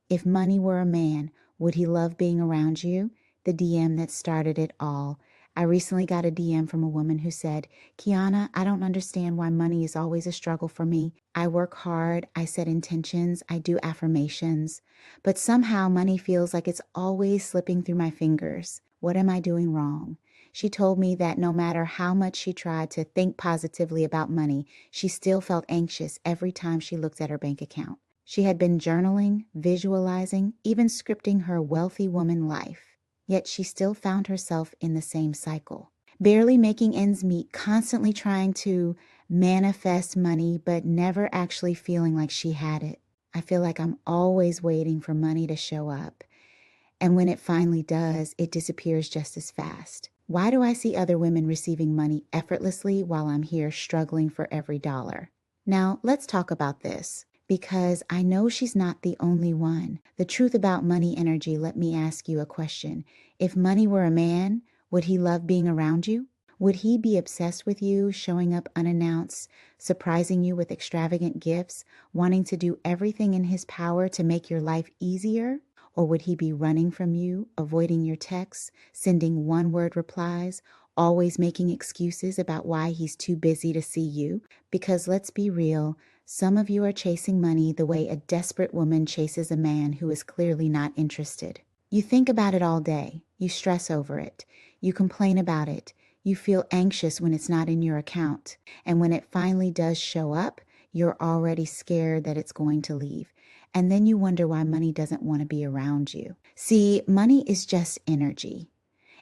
If money were a man, would he love being around you? The DM that started it all. I recently got a DM from a woman who said, Keyonna, I don't understand why money is always a struggle for me. I work hard, I set intentions, I do affirmations, but somehow money feels like it's always slipping through my fingers. What am I doing wrong? She told me that no matter how much she tried to think positively about money, she still felt anxious every time she looked at her bank account. She had been journaling, visualizing, even scripting her wealthy woman life. Yet she still found herself in the same cycle, barely making ends meet, constantly trying to manifest money, but never actually feeling like she had it. I feel like I'm always waiting for money to show up. And when it finally does, it disappears just as fast. Why do I see other women receiving money effortlessly while I'm here struggling for every dollar? Now, let's talk about this, because I know she's not the only one. The truth about money energy, let me ask you a question. If money were a man, would he love being around you? Would he be obsessed with you, showing up unannounced, surprising you with extravagant gifts, wanting to do everything in his power to make your life easier? Or would he be running from you, avoiding your texts, sending one-word replies, always making excuses about why he's too busy to see you? Because let's be real, some of you are chasing money the way a desperate woman chases a man who is clearly not interested. You think about it all day. You stress over it. You complain about it. You feel anxious when it's not in your account. And when it finally does show up, you're already scared that it's going to leave. And then you wonder why money doesn't want to be around you. See, money is just energy.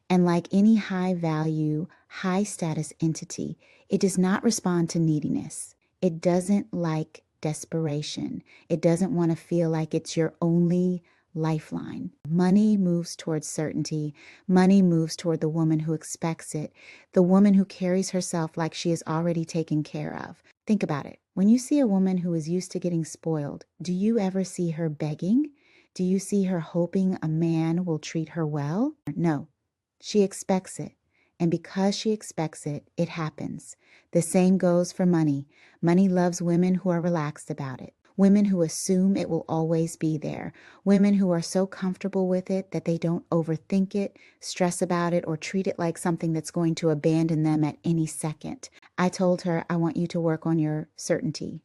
And like any high value, high status entity, it does not respond to neediness. It doesn't like desperation. It doesn't want to feel like it's your only lifeline. Money moves towards certainty. Money moves toward the woman who expects it, the woman who carries herself like she is already taken care of. Think about it. When you see a woman who is used to getting spoiled, do you ever see her begging? Do you see her hoping a man will treat her well? No. She expects it. And because she expects it, it happens. The same goes for money. Money loves women who are relaxed about it. Women who assume it will always be there. Women who are so comfortable with it that they don't overthink it, stress about it, or treat it like something that's going to abandon them at any second. I told her, I want you to work on your certainty.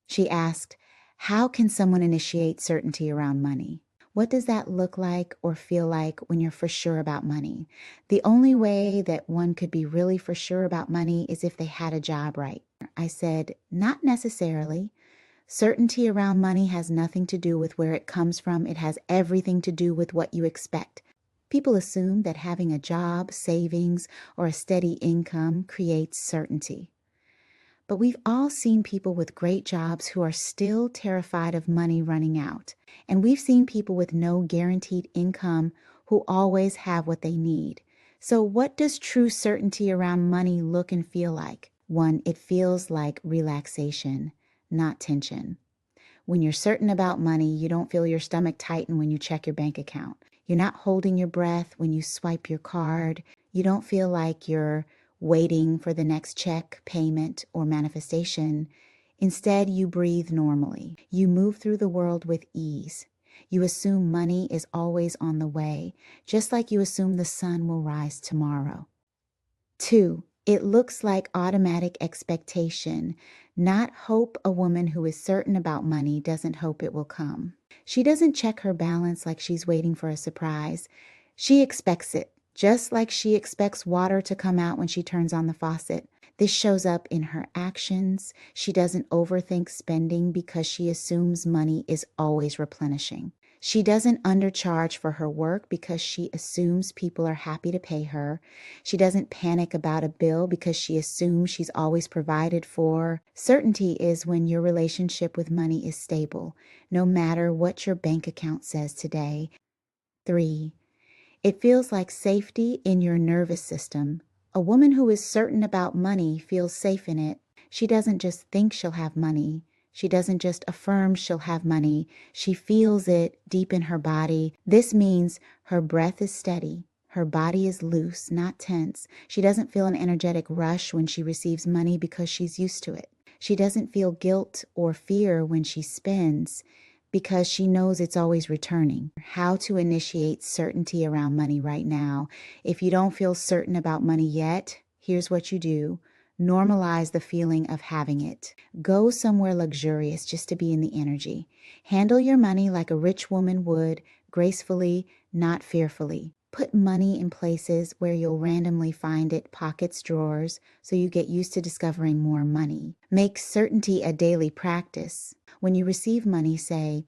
She asked, how can someone initiate certainty around money? What does that look like or feel like when you're for sure about money? The only way that one could be really for sure about money is if they had a job, right? I said, not necessarily. Certainty around money has nothing to do with where it comes from. It has everything to do with what you expect. People assume that having a job, savings, or a steady income creates certainty. But we've all seen people with great jobs who are still terrified of money running out. And we've seen people with no guaranteed income who always have what they need. So what does true certainty around money look and feel like? One, it feels like relaxation, not tension. When you're certain about money, you don't feel your stomach tighten when you check your bank account. You're not holding your breath when you swipe your card. You don't feel like you're waiting for the next check, payment, or manifestation. Instead, you breathe normally. You move through the world with ease. You assume money is always on the way, just like you assume the sun will rise tomorrow. 2, it looks like automatic expectation, not hope. A woman who is certain about money doesn't hope it will come. She doesn't check her balance like she's waiting for a surprise. She expects it, just like she expects water to come out when she turns on the faucet. This shows up in her actions. She doesn't overthink spending because she assumes money is always replenishing. She doesn't undercharge for her work because she assumes people are happy to pay her. She doesn't panic about a bill because she assumes she's always provided for. Certainty is when your relationship with money is stable, no matter what your bank account says today. 3, it feels like safety in your nervous system. A woman who is certain about money feels safe in it. She doesn't just think she'll have money. She doesn't just affirm she'll have money. She feels it deep in her body. This means her breath is steady. Her body is loose, not tense. She doesn't feel an energetic rush when she receives money because she's used to it. She doesn't feel guilt or fear when she spends because she knows it's always returning. How to initiate certainty around money right now. If you don't feel certain about money yet, here's what you do. Normalize the feeling of having it. Go somewhere luxurious just to be in the energy. Handle your money like a rich woman would, gracefully, not fearfully. Put money in places where you'll randomly find it, pockets, drawers, so you get used to discovering more money. Make certainty a daily practice. When you receive money, say,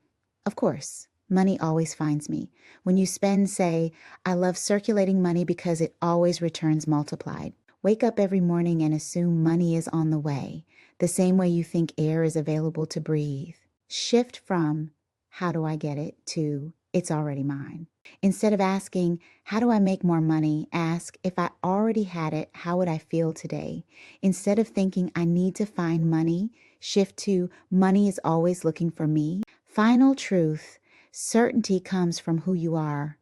of course, money always finds me. When you spend, say, I love circulating money because it always returns multiplied. Wake up every morning and assume money is on the way, the same way you think air is available to breathe. Shift from, how do I get it, to, it's already mine. Instead of asking, how do I make more money, ask, if I already had it, how would I feel today? Instead of thinking, I need to find money, shift to, money is always looking for me. Final truth, certainty comes from who you are,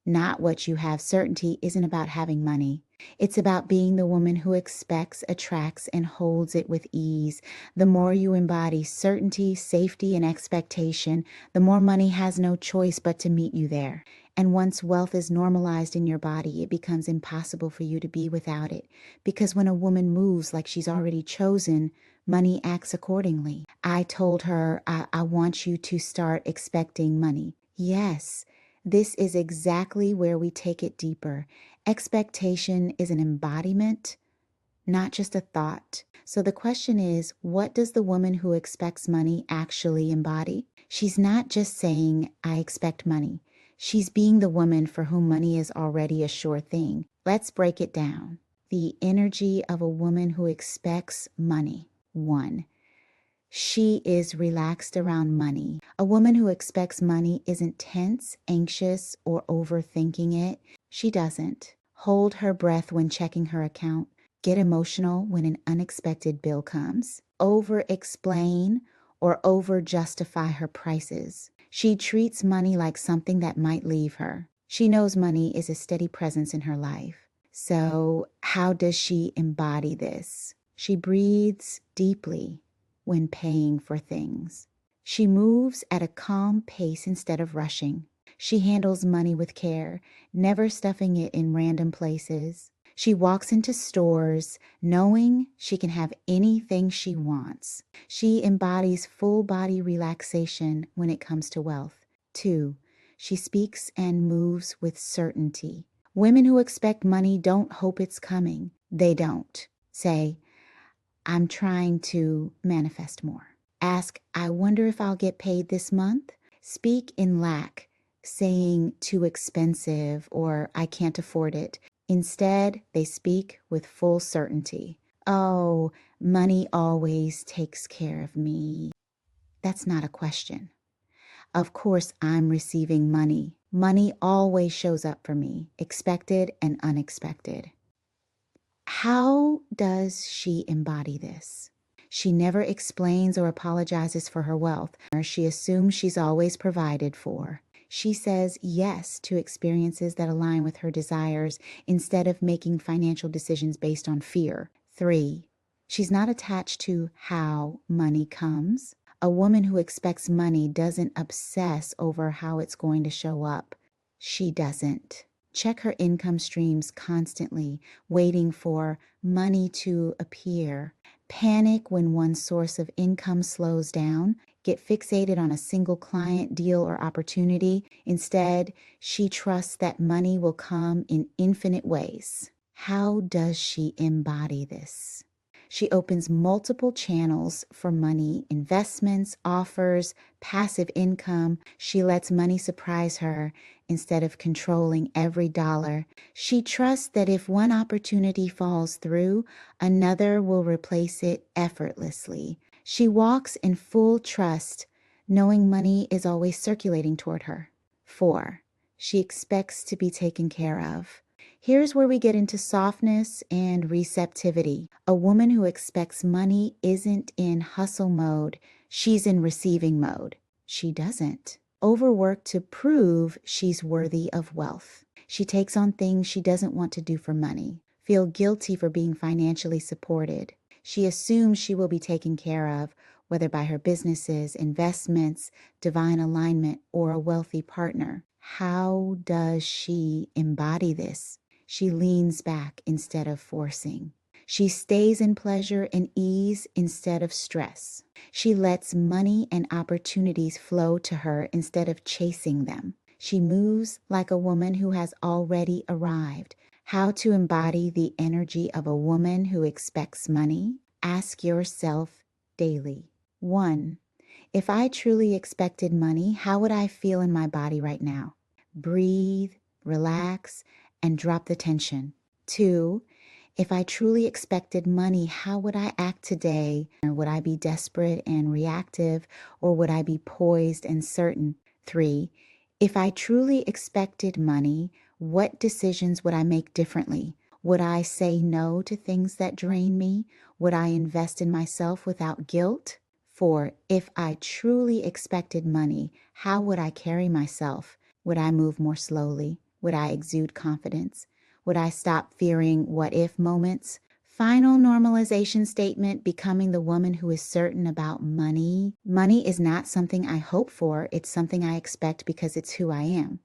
not what you have. Certainty isn't about having money. It's about being the woman who expects, attracts, and holds it with ease. The more you embody certainty, safety, and expectation, the more money has no choice but to meet you there. And once wealth is normalized in your body, it becomes impossible for you to be without it. Because when a woman moves like she's already chosen, money acts accordingly. I told her, I want you to start expecting money. Yes, this is exactly where we take it deeper. Expectation is an embodiment, not just a thought. So the question is, what does the woman who expects money actually embody? She's not just saying, I expect money. She's being the woman for whom money is already a sure thing. Let's break it down. The energy of a woman who expects money. 1. She is relaxed around money. A woman who expects money isn't tense, anxious, or overthinking it. She doesn't hold her breath when checking her account, get emotional when an unexpected bill comes, over-explain or over-justify her prices. She treats money like something that might leave her. She knows money is a steady presence in her life. So how does she embody this? She breathes deeply when paying for things. She moves at a calm pace instead of rushing. She handles money with care, never stuffing it in random places. She walks into stores knowing she can have anything she wants. She embodies full body relaxation when it comes to wealth. 2, she speaks and moves with certainty. Women who expect money don't hope it's coming. They don't say, I'm trying to manifest more. Ask, I wonder if I'll get paid this month. Speak in lack, saying too expensive or I can't afford it. Instead, they speak with full certainty. Oh, money always takes care of me. That's not a question. Of course, I'm receiving money. Money always shows up for me, expected and unexpected. How does she embody this? She never explains or apologizes for her wealth. She assumes she's always provided for. She says yes to experiences that align with her desires instead of making financial decisions based on fear. 3, she's not attached to how money comes. A woman who expects money doesn't obsess over how it's going to show up. She doesn't check her income streams constantly, waiting for money to appear. Panic when one source of income slows down. Get fixated on a single client, deal, or opportunity. Instead, she trusts that money will come in infinite ways. How does she embody this? She opens multiple channels for money, investments, offers, passive income. She lets money surprise her instead of controlling every dollar. She trusts that if one opportunity falls through, another will replace it effortlessly. She walks in full trust, knowing money is always circulating toward her. 4, she expects to be taken care of. Here's where we get into softness and receptivity. A woman who expects money isn't in hustle mode. She's in receiving mode. She doesn't overwork to prove she's worthy of wealth. She takes on things she doesn't want to do for money, feel guilty for being financially supported. She assumes she will be taken care of, whether by her businesses, investments, divine alignment, or a wealthy partner. How does she embody this? She leans back instead of forcing. She stays in pleasure and ease instead of stress. She lets money and opportunities flow to her instead of chasing them. She moves like a woman who has already arrived. How to embody the energy of a woman who expects money? Ask yourself daily. 1. If I truly expected money, how would I feel in my body right now? Breathe, relax, and drop the tension. 2. If I truly expected money, how would I act today? Or would I be desperate and reactive, or would I be poised and certain? 3. If I truly expected money, what decisions would I make differently? Would I say no to things that drain me? Would I invest in myself without guilt? 4. If I truly expected money, how would I carry myself? Would I move more slowly? Would I exude confidence? Would I stop fearing what if moments? Final normalization statement, becoming the woman who is certain about money. Money is not something I hope for. It's something I expect because it's who I am.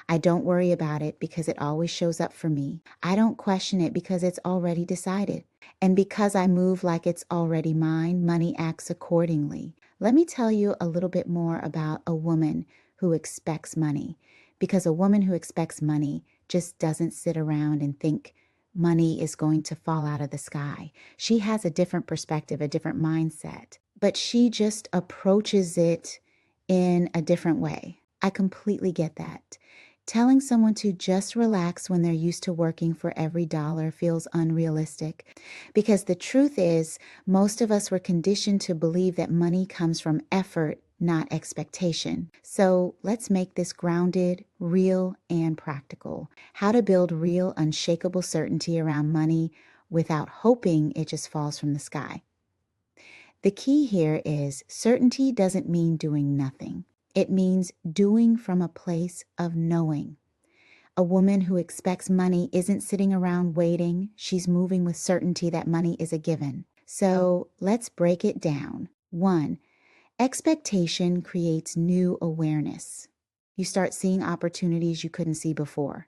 I don't worry about it because it always shows up for me. I don't question it because it's already decided. And because I move like it's already mine, money acts accordingly. Let me tell you a little bit more about a woman who expects money. Because a woman who expects money just doesn't sit around and think money is going to fall out of the sky. She has a different perspective, a different mindset, but she just approaches it in a different way. I completely get that. Telling someone to just relax when they're used to working for every dollar feels unrealistic, because the truth is, most of us were conditioned to believe that money comes from effort, not expectation. So let's make this grounded, real, and practical. How to build real, unshakable certainty around money without hoping it just falls from the sky. The key here is certainty doesn't mean doing nothing. It means doing from a place of knowing. A woman who expects money isn't sitting around waiting. She's moving with certainty that money is a given. So let's break it down. 1. Expectation creates new awareness. You start seeing opportunities you couldn't see before.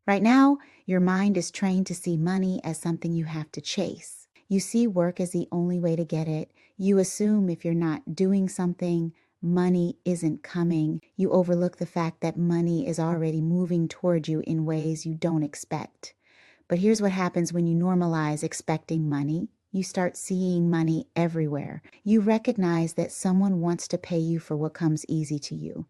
Right now, your mind is trained to see money as something you have to chase. You see work as the only way to get it. You assume if you're not doing something, money isn't coming. You overlook the fact that money is already moving toward you in ways you don't expect. But here's what happens when you normalize expecting money. You start seeing money everywhere. You recognize that someone wants to pay you for what comes easy to you.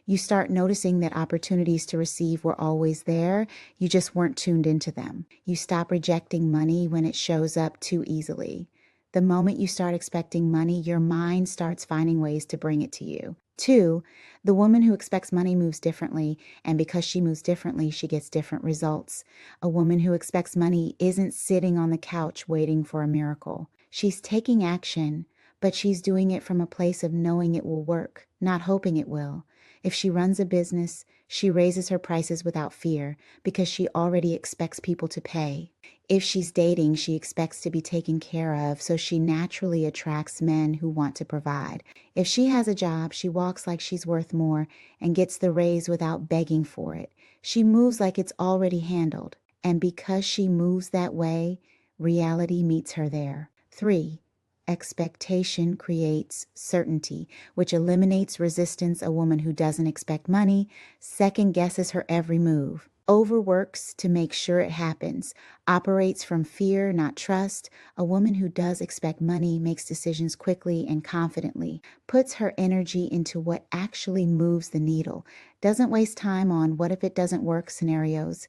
You start noticing that opportunities to receive were always there. You just weren't tuned into them. You stop rejecting money when it shows up too easily. The moment you start expecting money, your mind starts finding ways to bring it to you. 2, the woman who expects money moves differently, and because she moves differently, she gets different results. A woman who expects money isn't sitting on the couch waiting for a miracle. She's taking action, but she's doing it from a place of knowing it will work, not hoping it will. If she runs a business, she raises her prices without fear because she already expects people to pay. If she's dating, she expects to be taken care of, so she naturally attracts men who want to provide. If she has a job, she walks like she's worth more and gets the raise without begging for it. She moves like it's already handled. And because she moves that way, reality meets her there. 3, expectation creates certainty, which eliminates resistance. A woman who doesn't expect money second guesses her every move, overworks to make sure it happens, operates from fear, not trust. A woman who does expect money makes decisions quickly and confidently, puts her energy into what actually moves the needle, doesn't waste time on what if it doesn't work scenarios.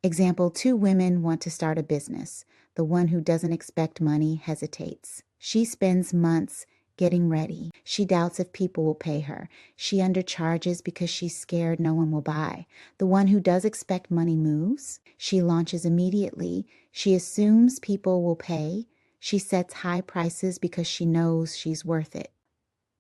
Example, 2 women want to start a business. The one who doesn't expect money hesitates. She spends months getting ready. She doubts if people will pay her. She undercharges because she's scared no one will buy. The one who does expect money moves. She launches immediately. She assumes people will pay. She sets high prices because she knows she's worth it.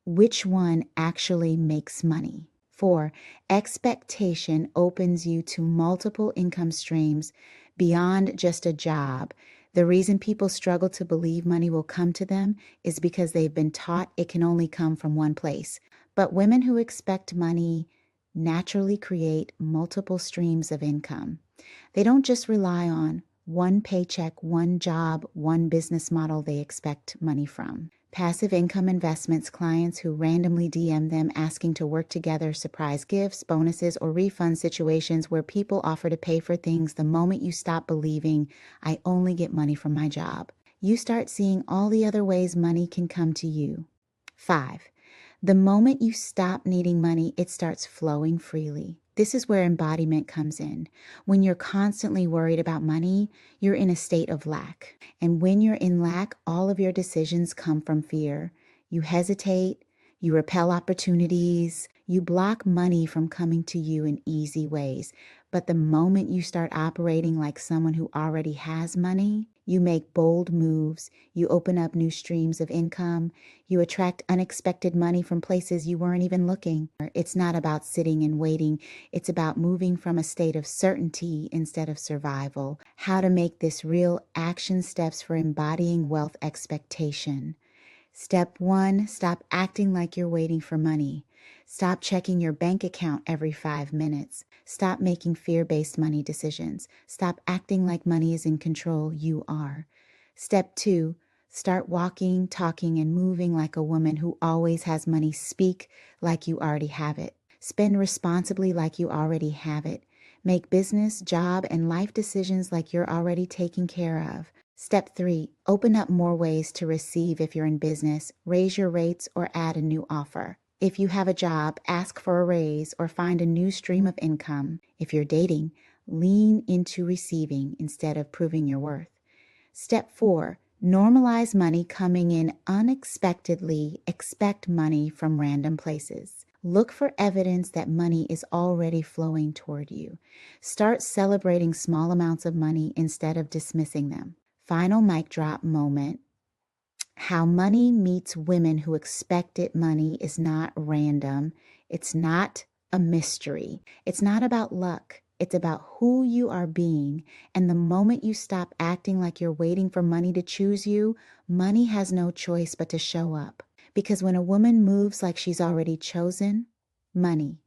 Which one actually makes money? 4, expectation opens you to multiple income streams beyond just a job. The reason people struggle to believe money will come to them is because they've been taught it can only come from one place. But women who expect money naturally create multiple streams of income. They don't just rely on one paycheck, one job, one business model they expect money from. Passive income investments, clients who randomly DM them asking to work together, surprise gifts, bonuses, or refund situations where people offer to pay for things the moment you stop believing, I only get money from my job. You start seeing all the other ways money can come to you. 5. The moment you stop needing money, it starts flowing freely. This is where embodiment comes in. When you're constantly worried about money, you're in a state of lack. And when you're in lack, all of your decisions come from fear. You hesitate, you repel opportunities, you block money from coming to you in easy ways. But the moment you start operating like someone who already has money, you make bold moves, you open up new streams of income, you attract unexpected money from places you weren't even looking. It's not about sitting and waiting. It's about moving from a state of certainty instead of survival. How to make this real action steps for embodying wealth expectation. Step 1, stop acting like you're waiting for money. Stop checking your bank account every 5 minutes. Stop making fear-based money decisions. Stop acting like money is in control. You are. Step 2, start walking, talking, and moving like a woman who always has money. Speak like you already have it. Spend responsibly like you already have it. Make business, job, and life decisions like you're already taken care of. Step 3, open up more ways to receive if you're in business. Raise your rates or add a new offer. If you have a job, ask for a raise or find a new stream of income. If you're dating, lean into receiving instead of proving your worth. Step 4, normalize money coming in unexpectedly. Expect money from random places. Look for evidence that money is already flowing toward you. Start celebrating small amounts of money instead of dismissing them. Final mic drop moment. How money meets women who expected money is not random. It's not a mystery. It's not about luck. It's about who you are being. And the moment you stop acting like you're waiting for money to choose you, money has no choice but to show up. Because when a woman moves like she's already chosen, money,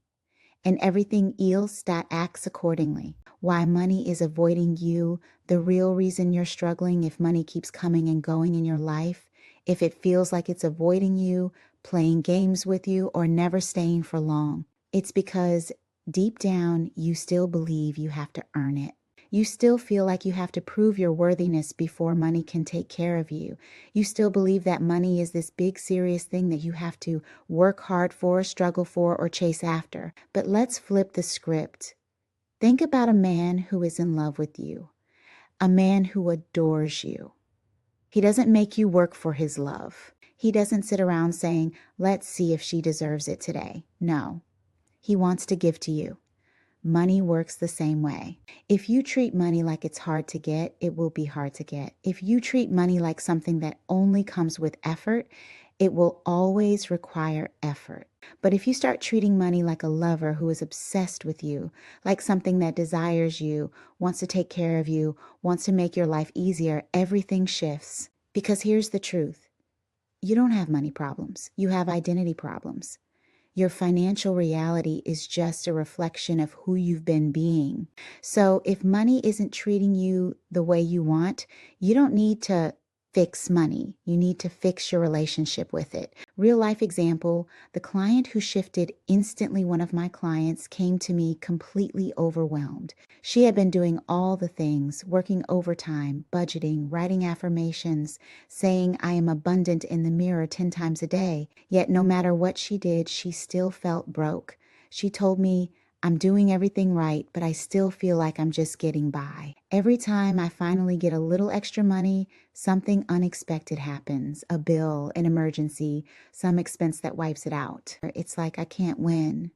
and everything else that acts accordingly. Why money is avoiding you, the real reason you're struggling if money keeps coming and going in your life, if it feels like it's avoiding you, playing games with you, or never staying for long. It's because deep down, you still believe you have to earn it. You still feel like you have to prove your worthiness before money can take care of you. You still believe that money is this big, serious thing that you have to work hard for, struggle for, or chase after. But let's flip the script. Think about a man who is in love with you, a man who adores you. He doesn't make you work for his love. He doesn't sit around saying, let's see if she deserves it today. No, he wants to give to you. Money works the same way. If you treat money like it's hard to get, it will be hard to get. If you treat money like something that only comes with effort, it will always require effort. But if you start treating money like a lover who is obsessed with you, like something that desires you, wants to take care of you, wants to make your life easier, everything shifts. Because here's the truth. You don't have money problems. You have identity problems. Your financial reality is just a reflection of who you've been being. So if money isn't treating you the way you want, you don't need to fix money. You need to fix your relationship with it. Real life example, the client who shifted instantly, one of my clients, came to me completely overwhelmed. She had been doing all the things, working overtime, budgeting, writing affirmations, saying I am abundant in the mirror 10 times a day. Yet no matter what she did, she still felt broke. She told me, I'm doing everything right, but I still feel like I'm just getting by. Every time I finally get a little extra money, something unexpected happens. A bill, an emergency, some expense that wipes it out. It's like I can't win.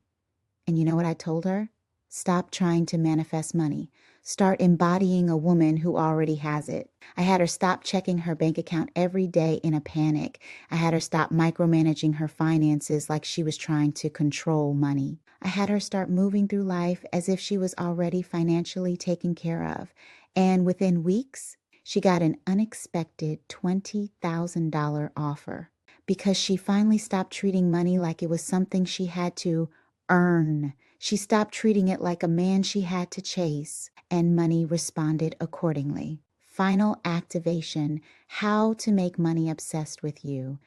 And you know what I told her? Stop trying to manifest money. Start embodying a woman who already has it. I had her stop checking her bank account every day in a panic. I had her stop micromanaging her finances like she was trying to control money. I had her start moving through life as if she was already financially taken care of. And within weeks, She got an unexpected $20,000 offer because she finally stopped treating money like it was something she had to earn. She stopped treating it like a man she had to chase, and money responded accordingly. Final activation: how to make money obsessed with you.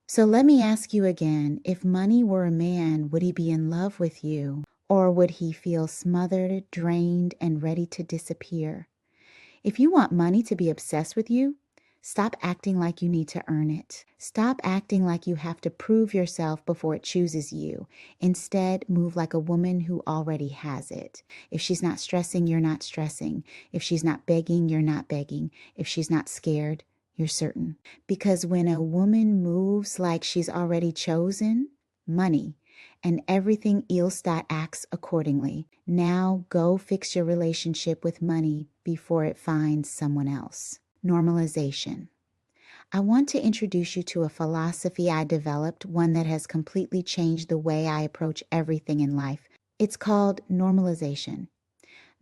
So let me ask you again, if money were a man, would he be in love with you? Or would he feel smothered, drained, and ready to disappear? If you want money to be obsessed with you, stop acting like you need to earn it. Stop acting like you have to prove yourself before it chooses you. Instead, move like a woman who already has it. If she's not stressing, you're not stressing. If she's not begging, you're not begging. If she's not scared, you're certain. Because when a woman moves like she's already chosen, money, and everything else that acts accordingly. Now go fix your relationship with money before it finds someone else. Normalization. I want to introduce you to a philosophy I developed, one that has completely changed the way I approach everything in life. It's called normalization.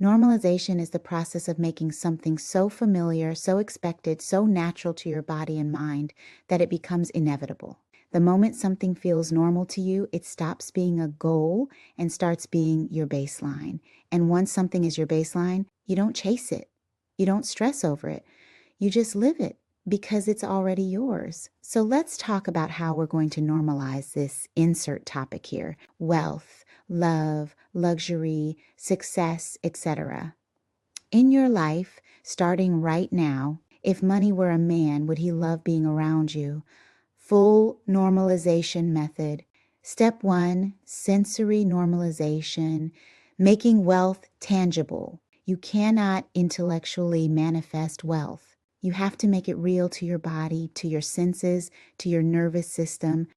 Normalization is the process of making something so familiar, so expected, so natural to your body and mind that it becomes inevitable. The moment something feels normal to you, it stops being a goal and starts being your baseline. And once something is your baseline, you don't chase it. You don't stress over it. You just live it because it's already yours. So let's talk about how we're going to normalize this insert topic here: wealth, love, luxury, success, etc. In your life, starting right now, if money were a man, would he love being around you? Full normalization method. Step 1, sensory normalization, making wealth tangible. You cannot intellectually manifest wealth. You have to make it real to your body, to your senses, to your nervous system.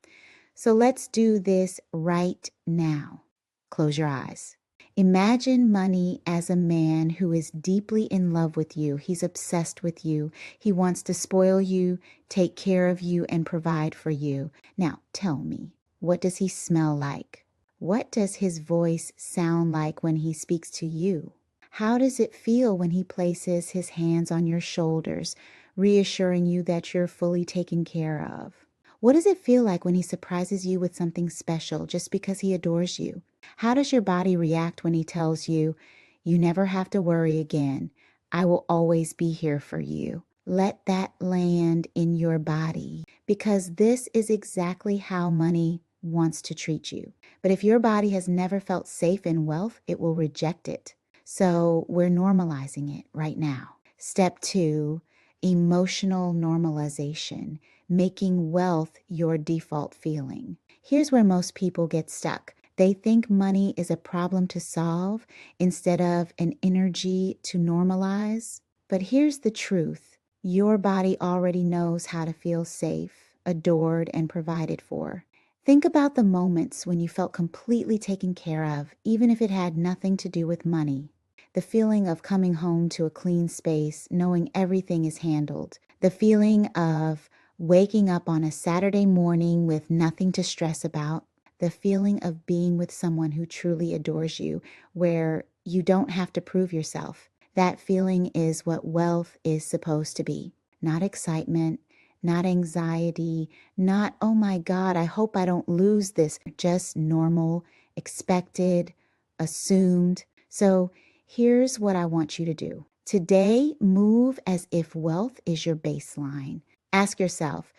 So let's do this right now. Close your eyes. Imagine money as a man who is deeply in love with you. He's obsessed with you. He wants to spoil you, take care of you, and provide for you. Now, tell me, what does he smell like? What does his voice sound like when he speaks to you? How does it feel when he places his hands on your shoulders, reassuring you that you're fully taken care of? What does it feel like when he surprises you with something special just because he adores you? How does your body react when he tells you, "You never have to worry again. I will always be here for you"? Let that land in your body, because this is exactly how money wants to treat you. But if your body has never felt safe in wealth, it will reject it. So we're normalizing it right now. Step 2, emotional normalization, making wealth your default feeling. Here's where most people get stuck. They think money is a problem to solve instead of an energy to normalize. But here's the truth. Your body already knows how to feel safe, adored, and provided for. Think about the moments when you felt completely taken care of, even if it had nothing to do with money. The feeling of coming home to a clean space, knowing everything is handled. The feeling of waking up on a Saturday morning with nothing to stress about. The feeling of being with someone who truly adores you, where you don't have to prove yourself. That feeling is what wealth is supposed to be. Not excitement, not anxiety, not, "Oh my God, I hope I don't lose this." Just normal, expected, assumed. So here's what I want you to do. Today, move as if wealth is your baseline. Ask yourself,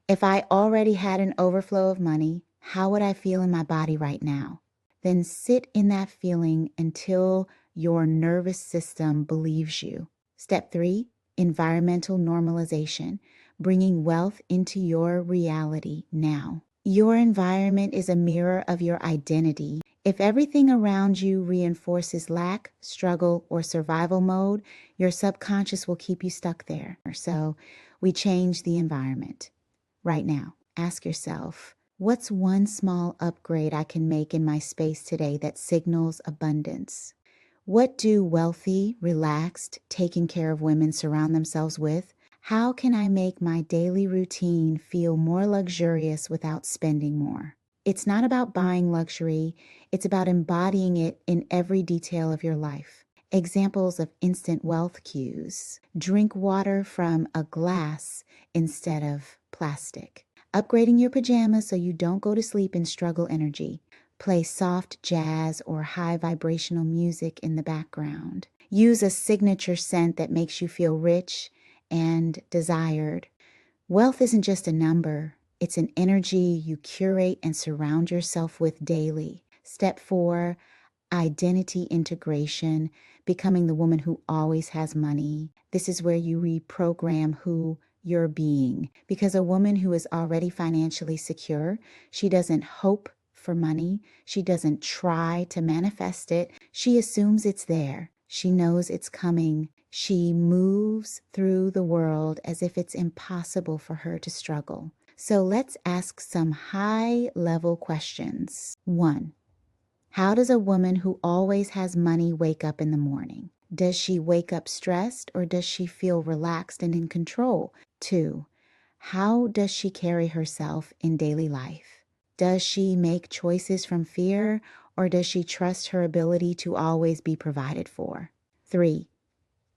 if I already had an overflow of money, how would I feel in my body right now? Then sit in that feeling until your nervous system believes you. Step 3, environmental normalization, bringing wealth into your reality now. Your environment is a mirror of your identity. If everything around you reinforces lack, struggle, or survival mode, your subconscious will keep you stuck there. So we change the environment. Right now, ask yourself, what's one small upgrade I can make in my space today that signals abundance? What do wealthy, relaxed, taken care of women surround themselves with? How can I make my daily routine feel more luxurious without spending more? It's not about buying luxury. It's about embodying it in every detail of your life. Examples of instant wealth cues: drink water from a glass instead of plastic. Upgrading your pajamas so you don't go to sleep in struggle energy. Play soft jazz or high vibrational music in the background. Use a signature scent that makes you feel rich and desired. Wealth isn't just a number, it's an energy you curate and surround yourself with daily. Step 4, identity integration, becoming the woman who always has money. This is where you reprogram who you're being. Because a woman who is already financially secure, she doesn't hope for money. She doesn't try to manifest it. She assumes it's there. She knows it's coming. She moves through the world as if it's impossible for her to struggle. So let's ask some high-level questions. 1. How does a woman who always has money wake up in the morning? Does she wake up stressed or does she feel relaxed and in control? 2. How does she carry herself in daily life? Does she make choices from fear or does she trust her ability to always be provided for? 3.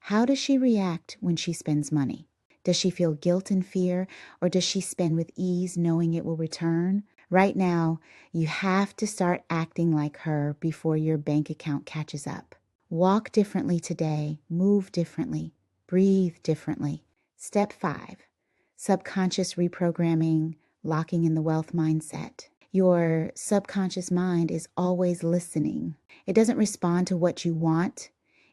How does she react when she spends money? Does she feel guilt and fear or does she spend with ease knowing it will return? Right now, you have to start acting like her before your bank account catches up. Walk differently today, move differently, breathe differently. Step 5, subconscious reprogramming, locking in the wealth mindset. Your subconscious mind is always listening. It doesn't respond to what you want.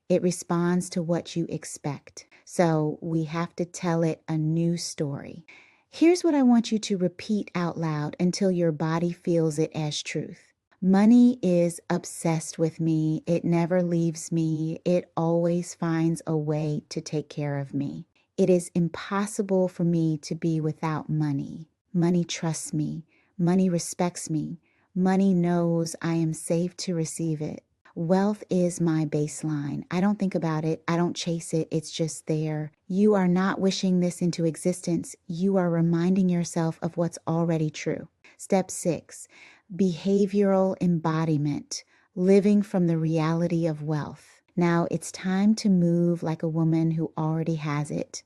It responds to what you expect. So we have to tell it a new story. Here's what I want you to repeat out loud until your body feels it as truth. Money is obsessed with me. It never leaves me. It always finds a way to take care of me. It is impossible for me to be without money. Money trusts me. Money respects me. Money knows I am safe to receive it. Wealth is my baseline. I don't think about it. I don't chase it. It's just there. You are not wishing this into existence. You are reminding yourself of what's already true. Step 6, behavioral embodiment, living from the reality of wealth. Now it's time to move like a woman who already has it.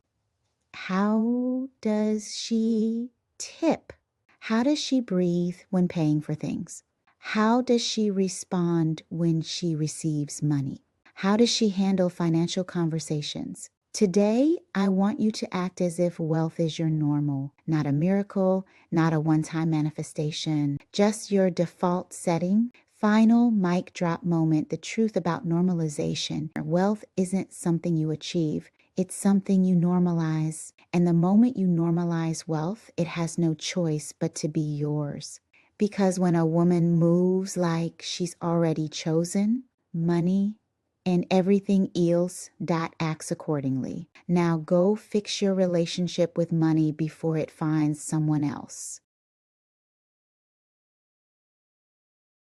How does she tip? How does she breathe when paying for things? How does she respond when she receives money? How does she handle financial conversations? Today, I want you to act as if wealth is your normal, not a miracle, not a one-time manifestation, just your default setting. Final mic drop moment, the truth about normalization. Wealth isn't something you achieve. It's something you normalize. And the moment you normalize wealth, it has no choice but to be yours. Because when a woman moves like she's already chosen, money and everything else acts accordingly. Now go fix your relationship with money before it finds someone else.